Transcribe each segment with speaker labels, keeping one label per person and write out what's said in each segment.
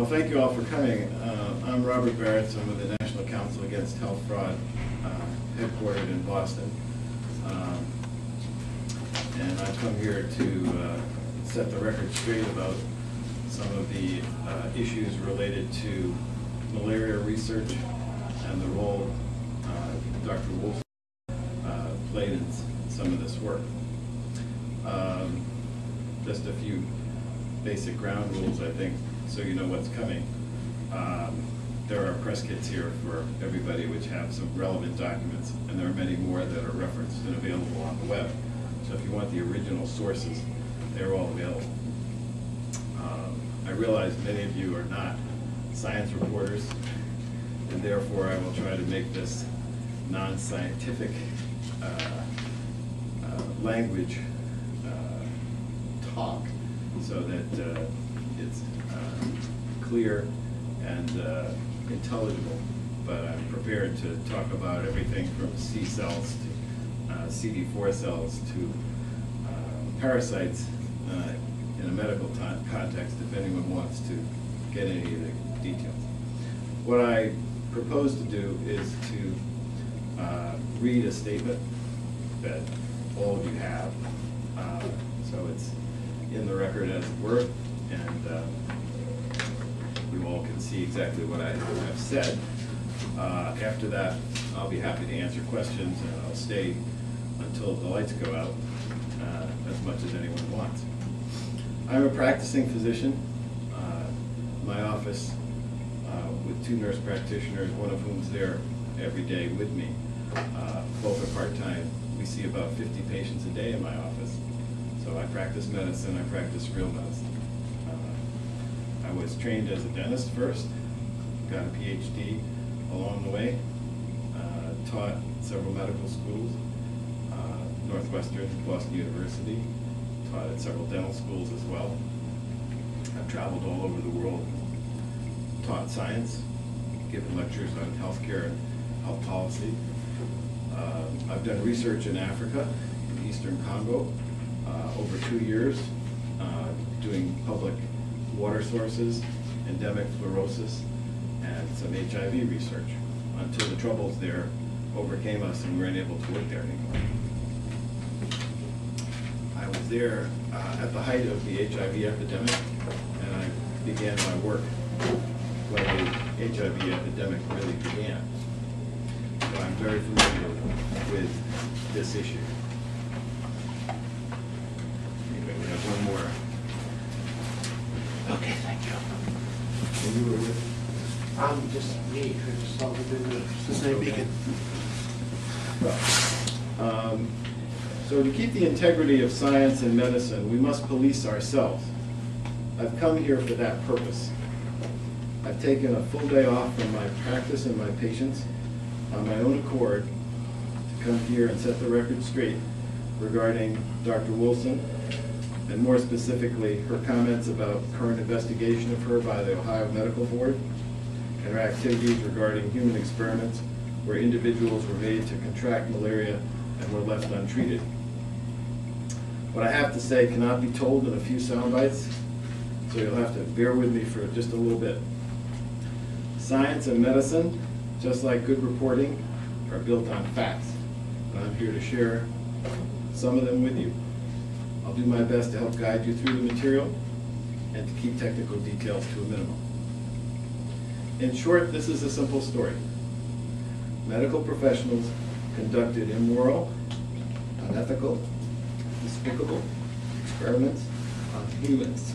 Speaker 1: Well, thank you all for coming. I'm Robert Baratz. I'm with the National Council Against Health Fraud, headquartered in Boston. And I've come here to set the record straight about some of the issues related to malaria research and the role Dr. Wulsin played in some of this work. Just a few basic ground rules, I think, so you know what's coming. There are press kits here for everybody which have some relevant documents, and there are many more that are referenced and available on the web. So if you want the original sources, they're all available. I realize many of you are not science reporters, and therefore I will try to make this non-scientific language talk so that it's clear and intelligible, but I'm prepared to talk about everything from C cells to CD4 cells to parasites in a medical context, if anyone wants to get any of the details. What I propose to do is to read a statement that all of you have, so it's in the record as it were, and you all can see exactly what I have said. After that, I'll be happy to answer questions, and I'll stay until the lights go out, as much as anyone wants. I'm a practicing physician. My office with 2 nurse practitioners, one of whom's there every day with me. Both are part-time. We see about 50 patients a day in my office. So I practice medicine, I practice real medicine. I was trained as a dentist first, got a PhD along the way, taught several medical schools, Northwestern, Boston University, taught at several dental schools as well. I've traveled all over the world, taught science, given lectures on healthcare and health policy. I've done research in Africa, in Eastern Congo, over 2 years, doing public water sources, endemic fluorosis, and some HIV research, until the troubles there overcame us and we weren't able to work there anymore. I was there at the height of the HIV epidemic, and I began my work when the HIV epidemic really began. So I'm very familiar with this issue. Anyway, we have one more. Okay, thank you. And you were with?
Speaker 2: I'm just me, who just started in the Cincinnati Beacon.
Speaker 1: Well, so to keep the integrity of science and medicine, we must police ourselves. I've come here for that purpose. I've taken a full day off from my practice and my patients on my own accord to come here and set the record straight regarding Dr. Wulsin, and more specifically, her comments about current investigation of her by the Ohio Medical Board and her activities regarding human experiments where individuals were made to contract malaria and were left untreated. What I have to say cannot be told in a few sound bites, so you'll have to bear with me for just a little bit. Science and medicine, just like good reporting, are built on facts, and I'm here to share some of them with you. I'll do my best to help guide you through the material and to keep technical details to a minimum. In short, this is a simple story. Medical professionals conducted immoral, unethical, despicable experiments on humans.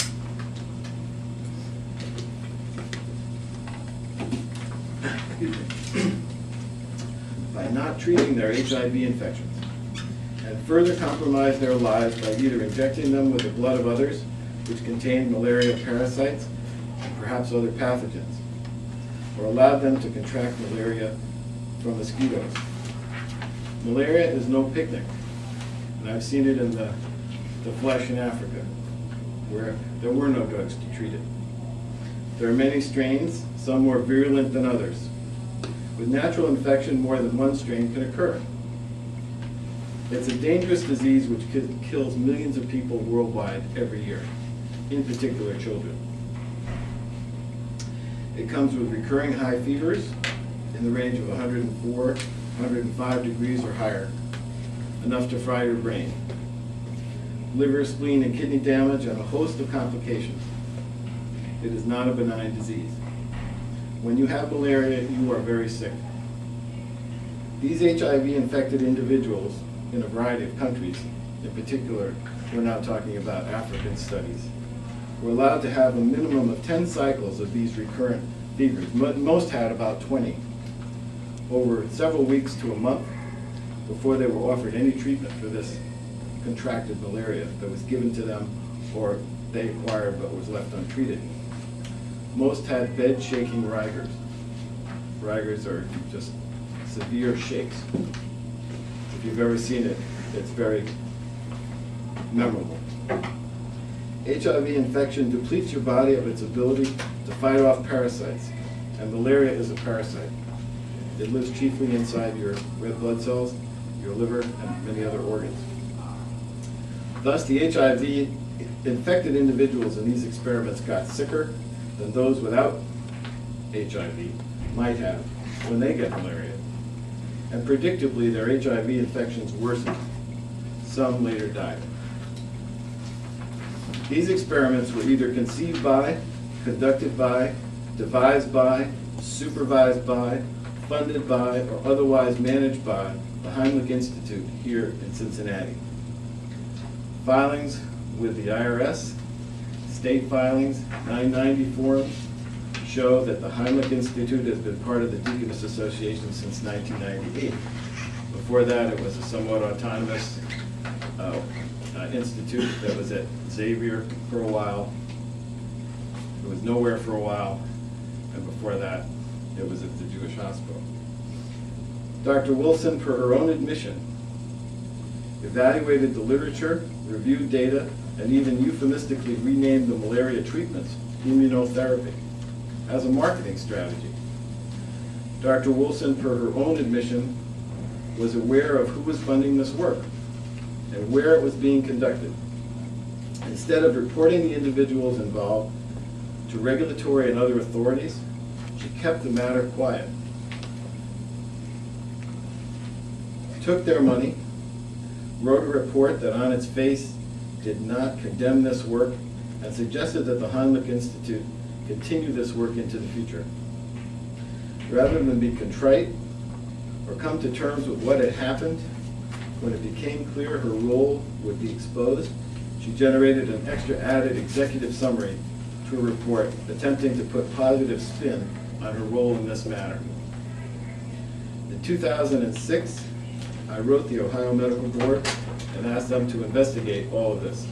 Speaker 1: By not treating their HIV infections, and further compromise their lives by either injecting them with the blood of others, which contained malaria parasites and perhaps other pathogens, or allowed them to contract malaria from mosquitoes. Malaria is no picnic, and I've seen it in the flesh in Africa, where there were no drugs to treat it. There are many strains, some more virulent than others. With natural infection, more than one strain can occur. It's a dangerous disease which kills millions of people worldwide every year, in particular children. It comes with recurring high fevers in the range of 104, 105 degrees or higher, enough to fry your brain. Liver, spleen, and kidney damage, and a host of complications. It is not a benign disease. When you have malaria, you are very sick. These HIV-infected individuals in a variety of countries, in particular, we're now talking about African studies, were allowed to have a minimum of 10 cycles of these recurrent fevers. Most had about 20, over several weeks to a month before they were offered any treatment for this contracted malaria that was given to them or they acquired but was left untreated. Most had bed-shaking rigors. Rigors are just severe shakes. If you've ever seen it, it's very memorable. HIV infection depletes your body of its ability to fight off parasites, and malaria is a parasite. It lives chiefly inside your red blood cells, your liver, and many other organs. Thus, the HIV-infected individuals in these experiments got sicker than those without HIV might have when they get malaria. And predictably, their HIV infections worsened. Some later died. These experiments were either conceived by, conducted by, devised by, supervised by, funded by, or otherwise managed by the Heimlich Institute here in Cincinnati. Filings with the IRS, state filings, 990 forms, show that the Heimlich Institute has been part of the Deaconess Association since 1998. Before that, it was a somewhat autonomous institute that was at Xavier for a while. It was nowhere for a while, and before that, it was at the Jewish Hospital. Dr. Wulsin, per her own admission, evaluated the literature, reviewed data, and even euphemistically renamed the malaria treatments immunotherapy as a marketing strategy. Dr. Wulsin, per her own admission, was aware of who was funding this work and where it was being conducted. Instead of reporting the individuals involved to regulatory and other authorities, she kept the matter quiet. Took their money, wrote a report that on its face did not condemn this work, and suggested that the Heimlich Institute continue this work into the future. Rather than be contrite or come to terms with what had happened, when it became clear her role would be exposed, she generated an extra added executive summary to a report attempting to put positive spin on her role in this matter. In 2006, I wrote the Ohio Medical Board and asked them to investigate all of this.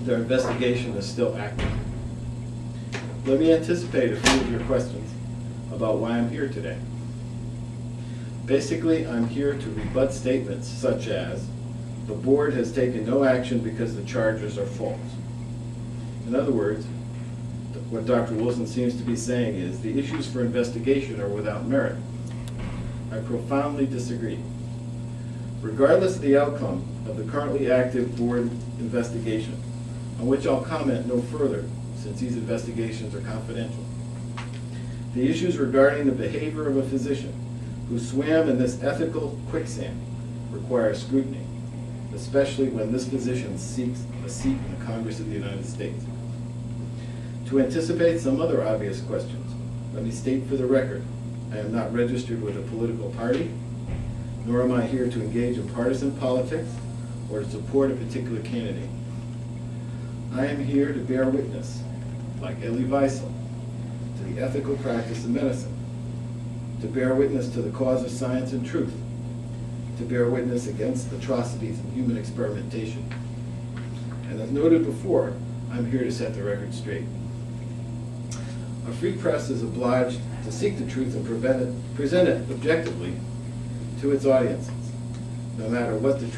Speaker 1: Their investigation is still active. Let me anticipate a few of your questions about why I'm here today. Basically, I'm here to rebut statements such as, the board has taken no action because the charges are false. In other words, what Dr. Wulsin seems to be saying is the issues for investigation are without merit. I profoundly disagree. Regardless of the outcome of the currently active board investigation, on which I'll comment no further since these investigations are confidential, the issues regarding the behavior of a physician who swam in this ethical quicksand require scrutiny, especially when this physician seeks a seat in the Congress of the United States. To anticipate some other obvious questions, let me state for the record, I am not registered with a political party, nor am I here to engage in partisan politics or to support a particular candidate. I am here to bear witness, like Elie Wiesel, to the ethical practice of medicine, to bear witness to the cause of science and truth, to bear witness against atrocities in human experimentation. And as noted before, I'm here to set the record straight. A free press is obliged to seek the truth and present it objectively to its audiences, no matter what the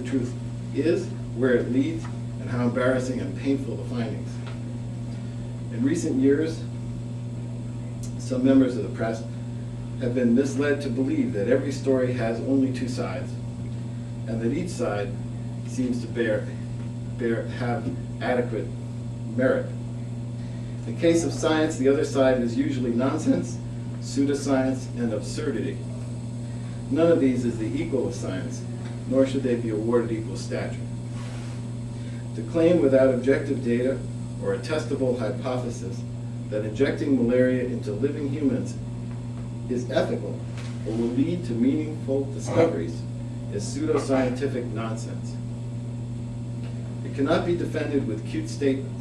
Speaker 1: truth is, where it leads, and how embarrassing and painful the findings. In recent years, some members of the press have been misled to believe that every story has only two sides, and that each side seems to have adequate merit. In the case of science, the other side is usually nonsense, pseudoscience, and absurdity. None of these is the equal of science, nor should they be awarded equal stature. To claim without objective data or a testable hypothesis that injecting malaria into living humans is ethical or will lead to meaningful discoveries is pseudoscientific nonsense. It cannot be defended with cute statements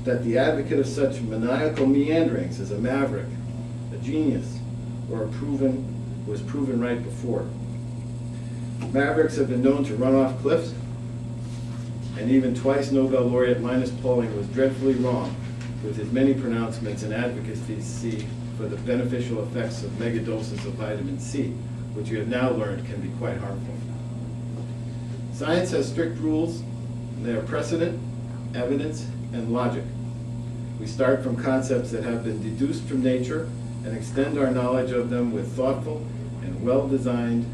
Speaker 1: that the advocate of such maniacal meanderings is a maverick, a genius, or was proven right before. Mavericks have been known to run off cliffs, and even twice Nobel laureate Linus Pauling was dreadfully wrong with his many pronouncements and advocacy for the beneficial effects of megadoses of vitamin C, which you have now learned can be quite harmful. Science has strict rules, and they are precedent, evidence, and logic. We start from concepts that have been deduced from nature and extend our knowledge of them with thoughtful and well-designed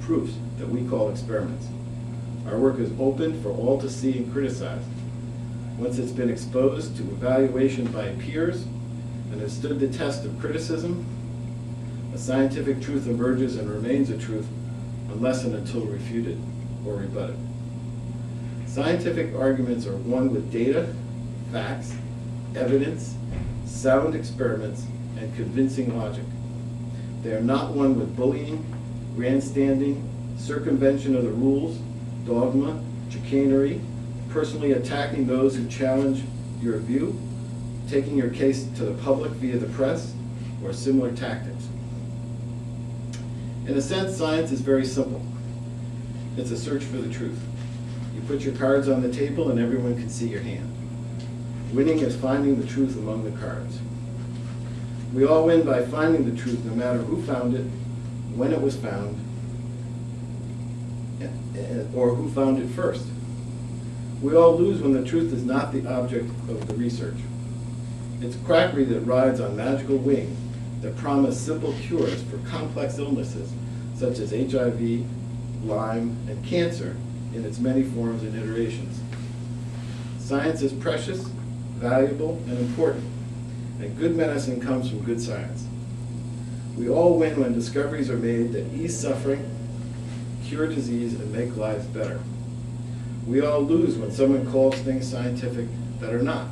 Speaker 1: proofs that we call experiments. Our work is open for all to see and criticize. Once it's been exposed to evaluation by peers and has stood the test of criticism, a scientific truth emerges and remains a truth unless and until refuted or rebutted. Scientific arguments are won with data, facts, evidence, sound experiments, and convincing logic. They are not won with bullying, grandstanding, circumvention of the rules, dogma, chicanery, personally attacking those who challenge your view, taking your case to the public via the press, or similar tactics. In a sense, science is very simple. It's a search for the truth. You put your cards on the table and everyone can see your hand. Winning is finding the truth among the cards. We all win by finding the truth no matter who found it, when it was found, or who found it first. We all lose when the truth is not the object of the research. It's quackery that rides on magical wings that promise simple cures for complex illnesses such as HIV, Lyme, and cancer in its many forms and iterations. Science is precious, valuable, and important, and good medicine comes from good science. We all win when discoveries are made that ease suffering, cure disease, and make lives better. We all lose when someone calls things scientific that are not.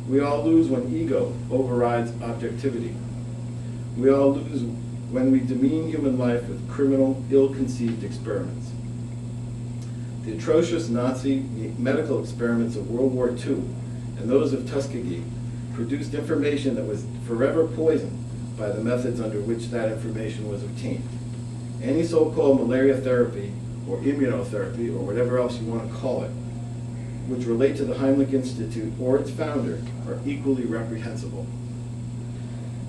Speaker 1: We all lose when ego overrides objectivity. We all lose when we demean human life with criminal, ill-conceived experiments. The atrocious Nazi medical experiments of World War II and those of Tuskegee produced information that was forever poisoned by the methods under which that information was obtained. Any so-called malariotherapy or immunotherapy, or whatever else you want to call it, which relate to the Heimlich Institute or its founder, are equally reprehensible.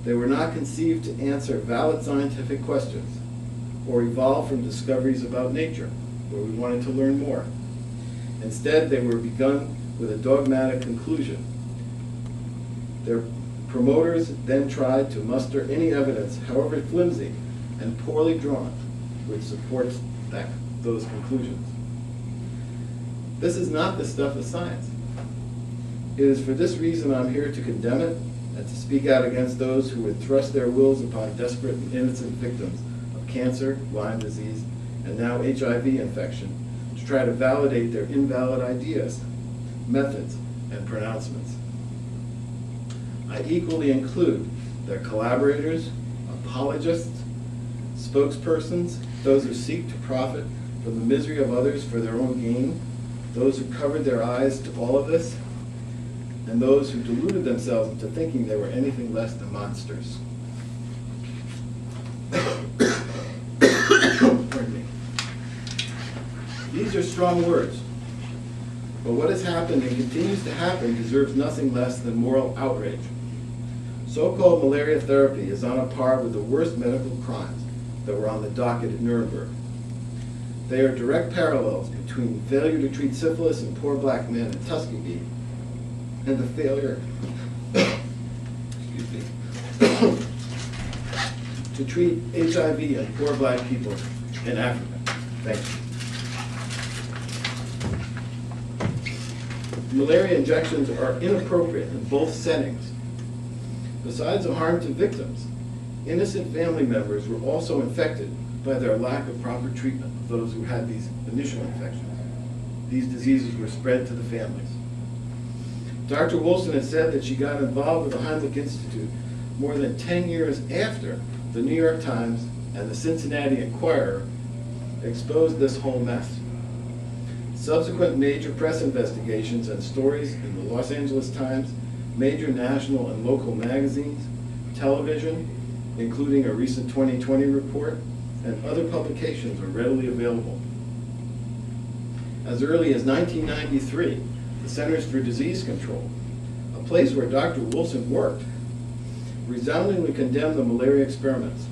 Speaker 1: They were not conceived to answer valid scientific questions or evolve from discoveries about nature, where we wanted to learn more. Instead, they were begun with a dogmatic conclusion. Their promoters then tried to muster any evidence, however flimsy and poorly drawn, which supports those conclusions. This is not the stuff of science. It is for this reason I'm here to condemn it and to speak out against those who would thrust their wills upon desperate and innocent victims of cancer, Lyme disease, and now HIV infection to try to validate their invalid ideas, methods, and pronouncements. I equally include their collaborators, apologists, spokespersons, those who seek to profit from the misery of others for their own gain, those who covered their eyes to all of this, and those who deluded themselves into thinking they were anything less than monsters. Pardon me. These are strong words, but what has happened and continues to happen deserves nothing less than moral outrage. So-called malariotherapy is on a par with the worst medical crimes that were on the docket at Nuremberg. They are direct parallels between failure to treat syphilis in poor black men at Tuskegee and the failure to treat HIV in poor black people in Africa. Thank you.
Speaker 3: malaria injections are inappropriate in both settings. Besides the harm to victims, innocent family members were also infected by their lack of proper treatment of those who had these initial infections. These diseases were spread to the families. Dr. Wulsin has said that she got involved with the Heimlich Institute more than 10 years after the New York Times and the Cincinnati Enquirer exposed this whole mess. Subsequent major press investigations and stories in the Los Angeles Times, major national and local magazines, television, including a recent 2020 report, and other publications are readily available. As early as 1993, the Centers for Disease Control, a place where Dr. Wulsin worked, resoundingly condemned the malaria experiments.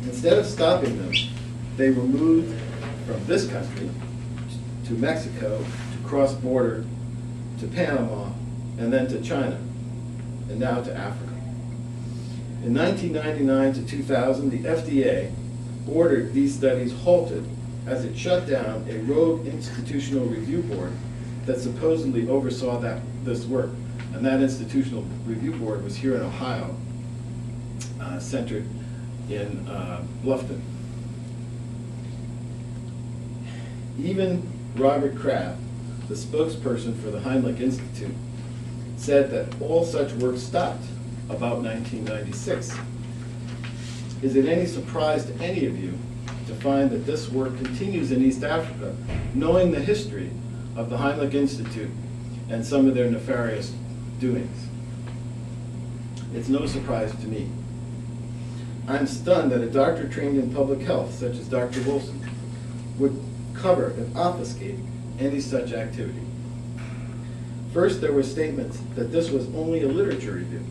Speaker 3: Instead of stopping them, they were moved from this country to Mexico, to cross-border, to Panama, and then to China, and now to Africa. In 1999 to 2000, the FDA ordered these studies halted as it shut down a rogue institutional review board that supposedly oversaw this work. And that institutional review board was here in Ohio, centered in Bluffton. Even Robert Kraft, the spokesperson for the Heimlich Institute, said that all such work stopped about 1996. Is it any surprise to any of you to find that this work continues in East Africa, knowing the history of the Heimlich Institute and some of their nefarious doings? It's no surprise to me. I'm stunned that a doctor trained in public health, such as Dr. Wulsin, would cover and obfuscate any such activity. First, there were statements that this was only a literature review.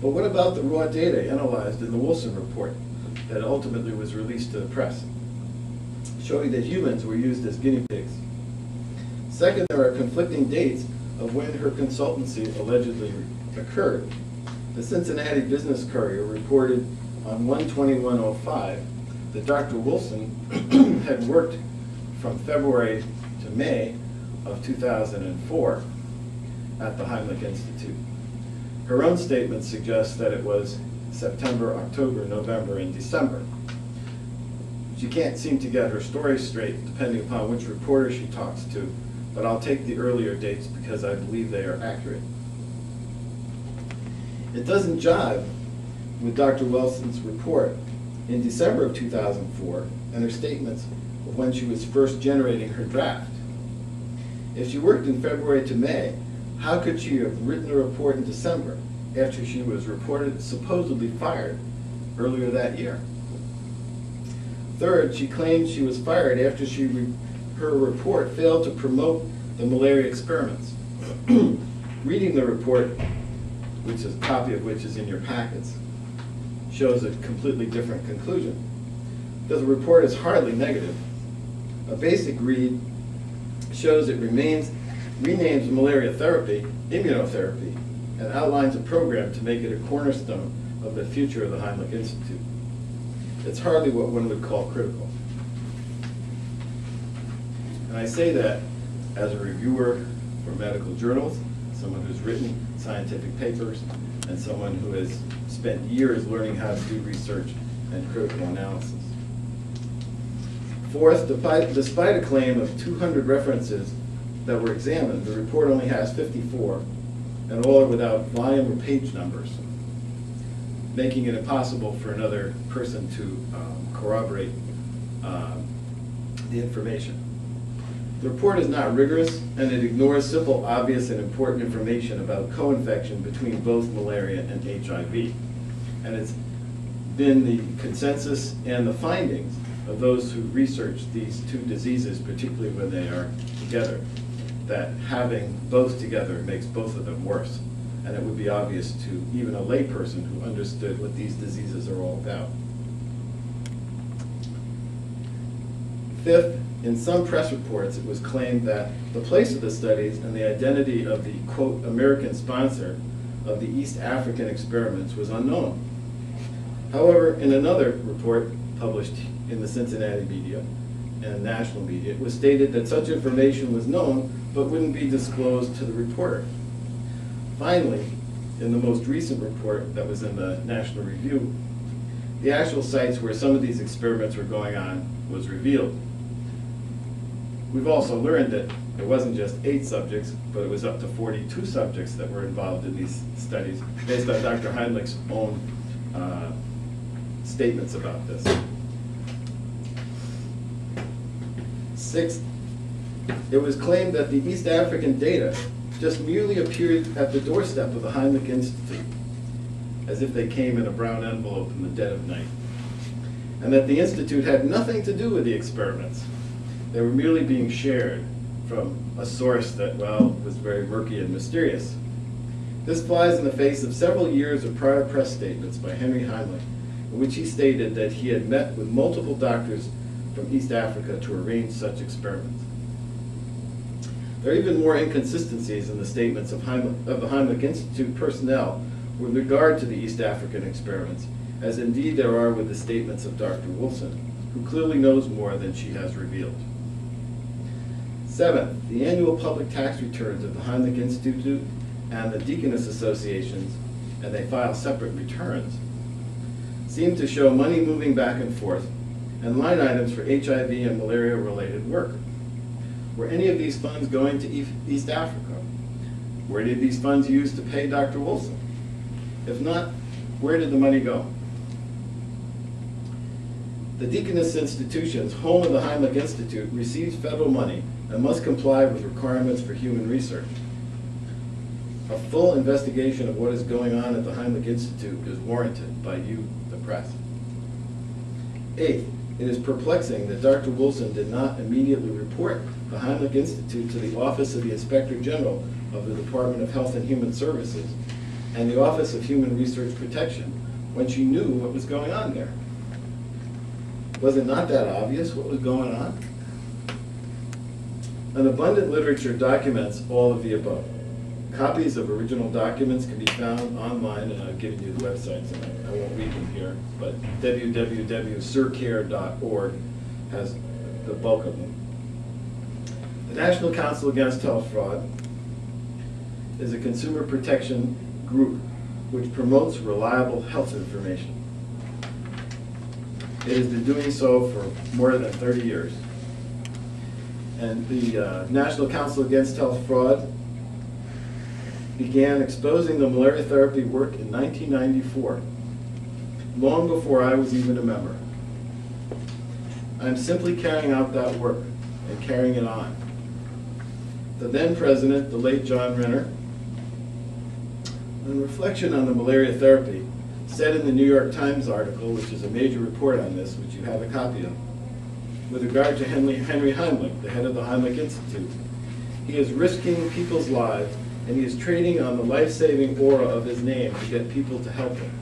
Speaker 3: But what about the raw data analyzed in the Wulsin report that ultimately was released to the press, showing that humans were used as guinea pigs? Second, there are conflicting dates of when her consultancy allegedly occurred. The Cincinnati Business Courier reported on 1/21/05 that Dr. Wulsin had worked from February to May of 2004 at the Heimlich Institute. Her own statement suggests that it was September, October, November, and December. She can't seem to get her story straight depending upon which reporter she talks to, but I'll take the earlier dates because I believe they are accurate. It doesn't jive with Dr. Wulsin's report in December of 2004 and her statements of when she was first generating her draft. If she worked in February to May, how could she have written a report in December after she was supposedly fired earlier that year? Third, she claimed she was fired after her report failed to promote the malaria experiments. Reading the report, which is a copy of which is in your packets, shows a completely different conclusion. The report is hardly negative. A basic read shows it renames Malariotherapy immunotherapy and outlines a program to make it a cornerstone of the future of the Heimlich Institute. It's hardly what one would call critical. And I say that as a reviewer for medical journals, someone who's written scientific papers, and someone who has spent years learning how to do research and critical analysis. Fourth, despite a claim of 200 references that were examined, the report only has 54, and all are without volume or page numbers, making it impossible for another person to corroborate the information. The report is not rigorous, and it ignores simple, obvious, and important information about co-infection between both malaria and HIV. And it's been the consensus and the findings of those who researched these two diseases, particularly when they are together, that having both together makes both of them worse. And it would be obvious to even a layperson who understood what these diseases are all about. Fifth, in some press reports, it was claimed that the place of the studies and the identity of the, quote, American sponsor of the East African experiments was unknown. However, in another report published in the Cincinnati Beacon, and national media, it was stated that such information was known but wouldn't be disclosed to the reporter. Finally, in the most recent report that was in the National Review, the actual sites where some of these experiments were going on was revealed. We've also learned that it wasn't just 8 subjects, but it was up to 42 subjects that were involved in these studies, based on Dr. Heimlich's own statements about this. Sixth, it was claimed that the East African data just merely appeared at the doorstep of the Heimlich Institute, as if they came in a brown envelope in the dead of night, and that the Institute had nothing to do with the experiments. They were merely being shared from a source that, well, was very murky and mysterious. This flies in the face of several years of prior press statements by Henry Heimlich, in which he stated that he had met with multiple doctors from East Africa to arrange such experiments. There are even more inconsistencies in the statements of the Heimlich Institute personnel with regard to the East African experiments, as indeed there are with the statements of Dr. Wulsin, who clearly knows more than she has revealed. Seventh, the annual public tax returns of the Heimlich Institute and the Deaconess Associations, and they file separate returns, seem to show money moving back and forth and line items for HIV and malaria-related work. Were any of these funds going to East Africa? Were any of these funds used to pay Dr. Wulsin? If not, where did the money go? The Deaconess Institutions, home of the Heimlich Institute, receives federal money and must comply with requirements for human research. A full investigation of what is going on at the Heimlich Institute is warranted by you, the press. Eighth, it is perplexing that Dr. Wulsin did not immediately report the Heimlich Institute to the Office of the Inspector General of the Department of Health and Human Services and the Office of Human Research Protection when she knew what was going on there. Was it not that obvious what was going on? An abundant literature documents all of the above. Copies of original documents can be found online, and I've given you the websites, and I won't read them here, but www.surcare.org has the bulk of them. The National Council Against Health Fraud is a consumer protection group which promotes reliable health information. It has been doing so for more than 30 years. And the National Council Against Health Fraud began exposing the Malariotherapy work in 1994, long before I was even a member. I'm simply carrying out that work and carrying it on. The then president, the late John Renner, in reflection on the Malariotherapy, said in the New York Times article, which is a major report on this, which you have a copy of, with regard to Henry Heimlich, the head of the Heimlich Institute, he is risking people's lives, and he is trading on the life-saving aura of his name to get people to help him.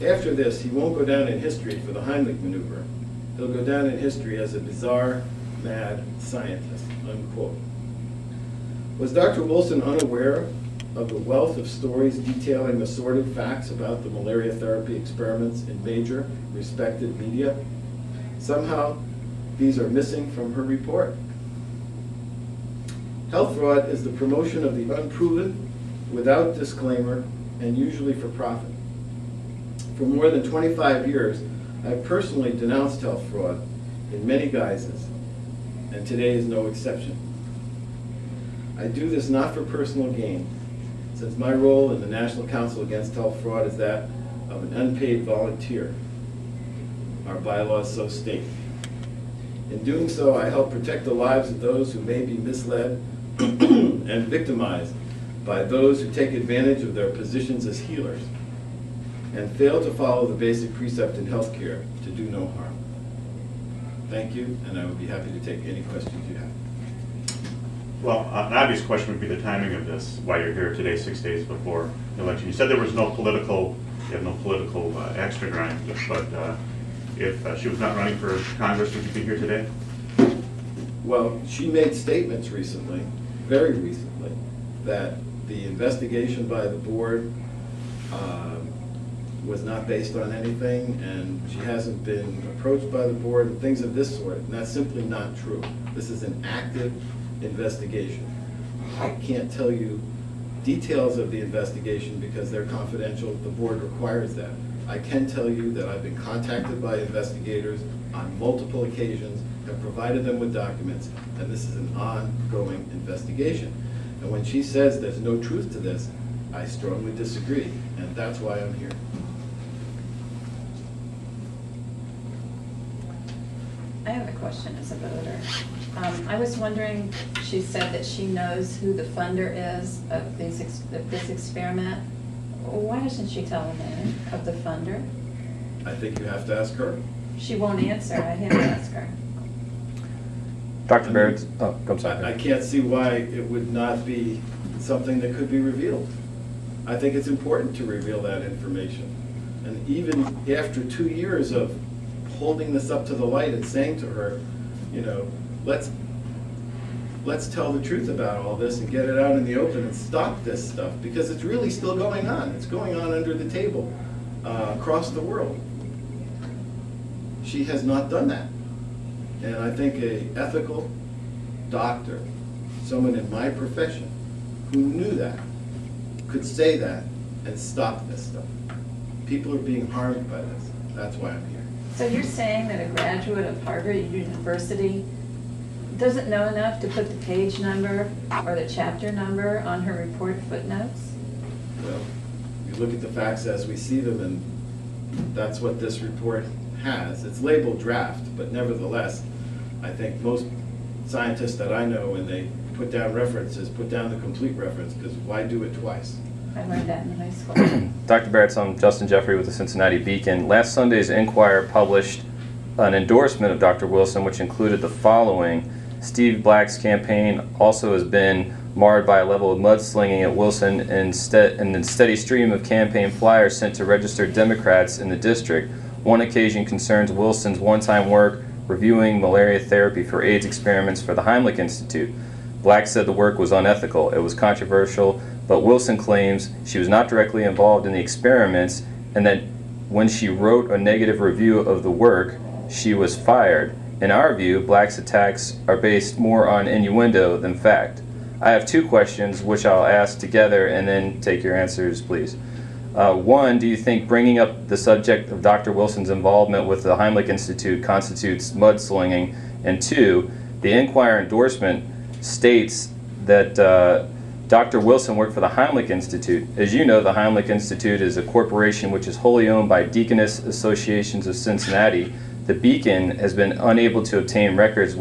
Speaker 3: After this, he won't go down in history for the Heimlich maneuver. He'll go down in history as a bizarre, mad scientist, unquote. Was Dr. Wulsin unaware of the wealth of stories detailing the sordid facts about the Malariotherapy experiments in major, respected media? Somehow, these are missing from her report. Health fraud is the promotion of the unproven, without disclaimer, and usually for profit. For more than 25 years, I've personally denounced health fraud in many guises, and today is no exception. I do this not for personal gain, since my role in the National Council Against Health Fraud is that of an unpaid volunteer. Our bylaws so state. In doing so, I help protect the lives of those who may be misled and victimized by those who take advantage of their positions as healers and fail to follow the basic precept in healthcare to do no harm. Thank you, and I would be happy to take any questions you have.
Speaker 4: Well, an obvious question would be the timing of this, why you're here today, 6 days before the election. You said there was no political, you have no political axe to grind, but if she was not running for Congress, would you be here today?
Speaker 3: Well, she made statements recently, very recently, that the investigation by the board was not based on anything, and she hasn't been approached by the board, and things of this sort. And that's simply not true. This is an active investigation. I can't tell you details of the investigation because they're confidential. The board requires that. I can tell you that I've been contacted by investigators on multiple occasions, have provided them with documents, and this is an ongoing investigation. And when she says there's no truth to this, I strongly disagree, and that's why I'm here.
Speaker 5: I have a question as a voter. I was wondering, she said that she knows who the funder is of this experiment. Why doesn't she tell the name of the funder?
Speaker 3: I think you have to ask her.
Speaker 5: She won't answer. I had to ask her.
Speaker 6: Dr. Baratz, oh, I'm sorry.
Speaker 3: I can't see why it would not be something that could be revealed. I think it's important to reveal that information. And even after 2 years of holding this up to the light and saying to her, you know, let's tell the truth about all this and get it out in the open and stop this stuff, because it's really still going on. It's going on under the table across the world. She has not done that. And I think an ethical doctor, someone in my profession who knew that, could say that and stop this stuff. People are being harmed by this. That's why I'm here.
Speaker 5: So you're saying that a graduate of Harvard University doesn't know enough to put the page number or the chapter number on her report footnotes?
Speaker 3: Well, you look at the facts as we see them, and that's what this report has. It's labeled draft, but nevertheless, I think most scientists that I know, when they put down references, put down the complete reference, because why do it twice?
Speaker 5: I learned that in high school.
Speaker 6: Dr. Baratz, I'm Justin Jeffrey with the Cincinnati Beacon. Last Sunday's Enquirer published an endorsement of Dr. Wulsin, which included the following: Steve Black's campaign also has been marred by a level of mudslinging at Wulsin and the steady stream of campaign flyers sent to registered Democrats in the district. One occasion concerns Wulsin's one-time work reviewing malaria therapy for AIDS experiments for the Heimlich Institute. Black said the work was unethical. It was controversial, but Wulsin claims she was not directly involved in the experiments, and that when she wrote a negative review of the work, she was fired. In our view, Black's attacks are based more on innuendo than fact. I have two questions which I'll ask together and then take your answers, please. One, do you think bringing up the subject of Dr. Wulsin's involvement with the Heimlich Institute constitutes mudslinging? And two, the Enquirer endorsement states that Dr. Wulsin worked for the Heimlich Institute. As you know, the Heimlich Institute is a corporation which is wholly owned by Deaconess Associations of Cincinnati. The Beacon has been unable to obtain records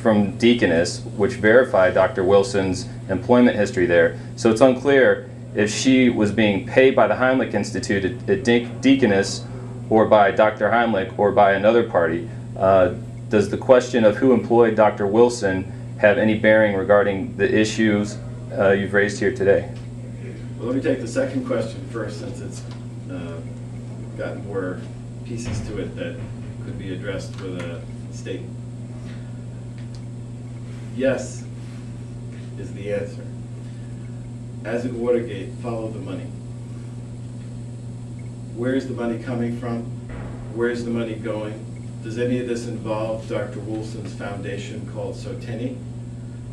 Speaker 6: from Deaconess which verify Dr. Wulsin's employment history there. So it's unclear if she was being paid by the Heimlich Institute at Deaconess, or by Dr. Heimlich, or by another party. Does the question of who employed Dr. Wulsin have any bearing regarding the issues you've raised here today?
Speaker 3: Well, let me take the second question first, since it's got more pieces to it that could be addressed for the state. Yes is the answer. As in Watergate, follow the money. Where's the money coming from? Where's the money going? Does any of this involve Dr. Wulsin's foundation called Soteni?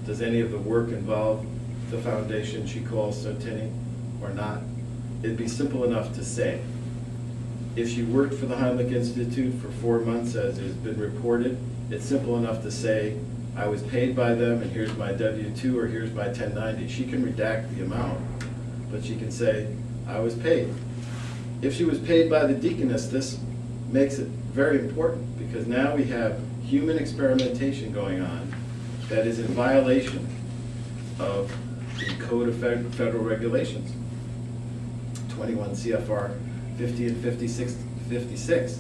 Speaker 3: Does any of the work involve the foundation she calls Soteni or not? It'd be simple enough to say. If she worked for the Heimlich Institute for 4 months, as has been reported, it's simple enough to say, I was paid by them, and here's my W-2 or here's my 1090. She can redact the amount, but she can say, I was paid. If she was paid by the Deaconess, this makes it very important, because now we have human experimentation going on that is in violation of the Code of Federal Regulations. 21 CFR 50 and 56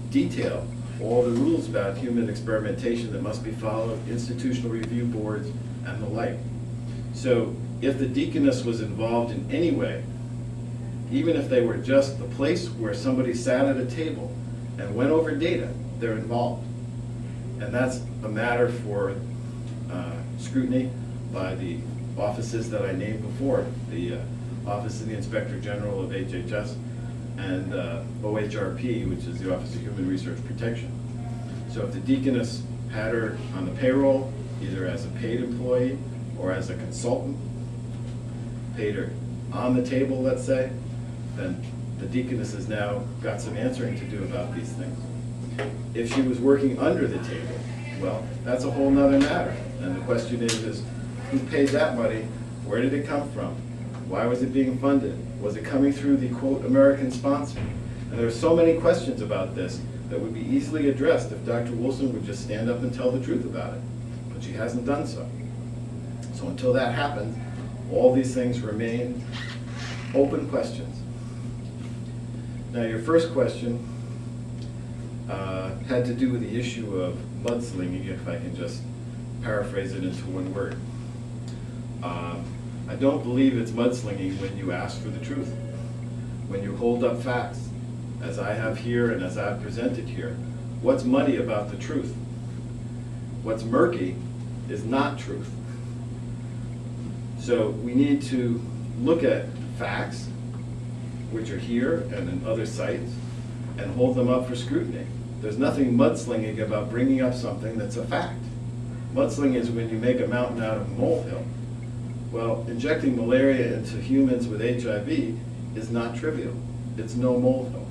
Speaker 3: detail all the rules about human experimentation that must be followed, institutional review boards, and the like. So if the Deaconess was involved in any way, even if they were just the place where somebody sat at a table and went over data, they're involved. And that's a matter for scrutiny by the offices that I named before, the Office of the Inspector General of HHS, and OHRP, which is the Office of Human Resource Protection. So if the deaconess had her on the payroll, either as a paid employee or as a consultant, paid her on the table, let's say, then the deaconess has now got some answering to do about these things. If she was working under the table, well, that's a whole nother matter. And the question is who paid that money? Where did it come from? Why was it being funded? Was it coming through the, quote, American sponsor? And there are so many questions about this that would be easily addressed if Dr. Wulsin would just stand up and tell the truth about it. But she hasn't done so. So until that happens, all these things remain open questions. Now, your first question had to do with the issue of mudslinging, if I can just paraphrase it into one word. I don't believe it's mudslinging when you ask for the truth, when you hold up facts, as I have here and as I've presented here. What's muddy about the truth? What's murky is not truth. So we need to look at facts, which are here and in other sites, and hold them up for scrutiny. There's nothing mudslinging about bringing up something that's a fact. Mudslinging is when you make a mountain out of a molehill. Well, injecting malaria into humans with HIV is not trivial. It's no molehill.